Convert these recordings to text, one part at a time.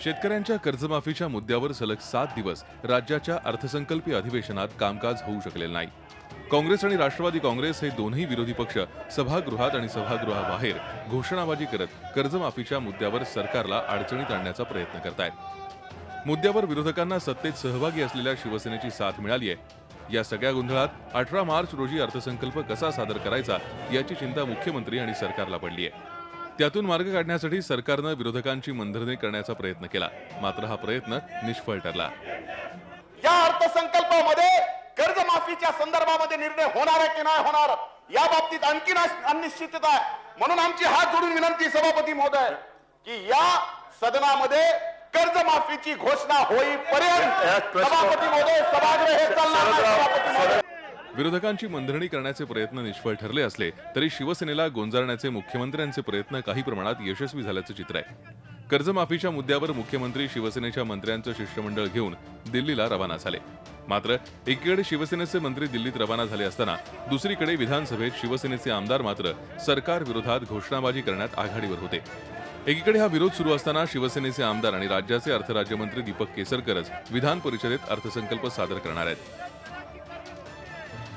शेतकऱ्यांच्या कर्जमाफीच्या मुद्द्यावर सलग 7 दिवस राज्याच्या अर्थसंकल्पीय अधिवेशनात कामकाज होऊ शकलेलं नाही। काँग्रेस आणि राष्ट्रवादी काँग्रेस हे दोन्ही विरोधी पक्ष सभागृहात आणि सभागृहाबाहेर घोषणाबाजी करत कर्जमाफीच्या मुद्द्यावर सरकारला अडचणीत आणण्याचा प्रयत्न करतायत। मुद्द्यावर विरोधकांना सत्तेत सहभागी असलेल्या शिवसेनेची साथ मिळाली आहे। या सगळ्या गोंधळात 18 मार्च रोजी अर्थसंकल्प कसा सादर करायचा याची चिंता मुख्यमंत्री आणि सरकारला पडली आहे। त्यातून मार्ग काढण्यासाठी सरकारने विरोधकांची मनधरणी करण्याचा प्रयत्न केला, मात्र हा प्रयत्न निष्फळ ठरला। या अर्थसंकल्पामध्ये कर्जमाफीच्या संदर्भामध्ये निर्णय होणार आहे की नाही होणार या बाबतीत आणखी अनिश्चितता आहे। म्हणून आमची हात जोडून विनंती सभापती महोदय की या सदनामध्ये कर्जमाफीची घोषणा होईपर्यंत सभापती महोदय सभागृह हे चालणार नाही। सभापती महोदय, विरोधकांची मनधरणी करण्याचे प्रयत्न निष्फळ ठरले असले तरी शिवसेनेला गोंजारण्याचे मुख्यमंत्र्यांचे प्रयत्न काही प्रमाणात यशस्वी झाल्याचे चित्र आहे। कर्जमाफीच्या मुद्द्यावर मुख्यमंत्री शिवसेनेच्या मंत्र्यांचे शिष्टमंडळ घेऊन दिल्लीला रवाना झाले। मात्र एकीकडे शिवसेनेचे मंत्री दिल्लीत रवाना झाले असताना दुसरीकडे विधानसभेत शिवसेनेचे आमदार मात्र सरकार विरोधात घोषणाबाजी करण्यात आघाडीवर होते। एकीकडे हा विरोध सुरू असताना शिवसेनेचे आमदार आणि राज्याचे अर्थराज्यमंत्री दीपक केसरकरच विधान परिषदेत अर्थसंकल्प सादर करणार आहेत।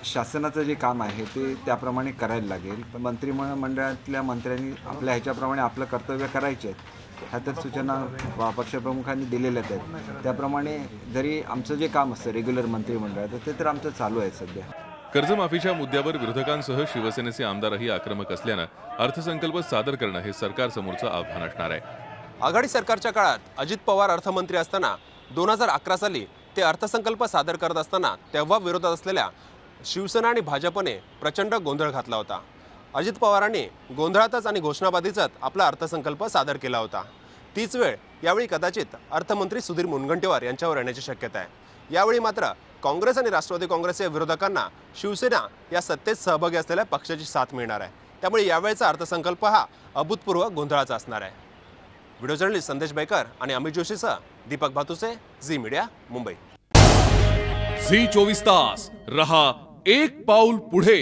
शासनाचं जे काम आहे ते त्याप्रमाणे करायला लागेल, पण मंत्रिमंडळातल्या मंत्र्यांनी आपल्या ह्याच्याप्रमाणे आपलं कर्तव्य करायचे आहेत। ह्या तर सूचना पक्षप्रमुखांनी दिलेल्याच आहेत। त्याप्रमाणे जरी आमचं जे काम असतं रेग्युलर मंत्रिमंडळाचं ते तर आमचं चालू आहे सध्या। कर्जमाफीच्या मुद्द्यावर विरोधकांसह शिवसेनेचे आमदारही आक्रमक असल्यानं अर्थसंकल्प सादर करणं हे सरकारसमोरचं आव्हान असणार आहे। आघाडी सरकारच्या काळात अजित पवार अर्थमंत्री असताना 2011 साली ते अर्थसंकल्प सादर करत असताना तेव्हा विरोधात असलेल्या शिवसेना आणि भाजपने प्रचंड गोंधळ घातला होता। अजित पवारांनी गोंधळातच आणि घोषणाबाजीतच आपला अर्थसंकल्प सादर केला होता। तीच वेळ यावेळी कदाचित अर्थमंत्री सुधीर मुनगंटीवार यांच्यावर येण्याची शक्यता आहे। यावेळी मात्र काँग्रेस आणि राष्ट्रवादी काँग्रेसच्या विरोधकांना शिवसेना या सत्तेत सहभागी असलेल्या पक्षाची साथ मिळणार आहे। त्यामुळे यावेळचा अर्थसंकल्प हा अभूतपूर्व गोंधळाचा असणार आहे। व्हिडिओ जर्नलिस्ट संदेश बेकर आणि अमित जोशीसह Deepak Bhatuse, Zee media, Mumbai. Zee 24 तास रहा एक पाऊल पुढे।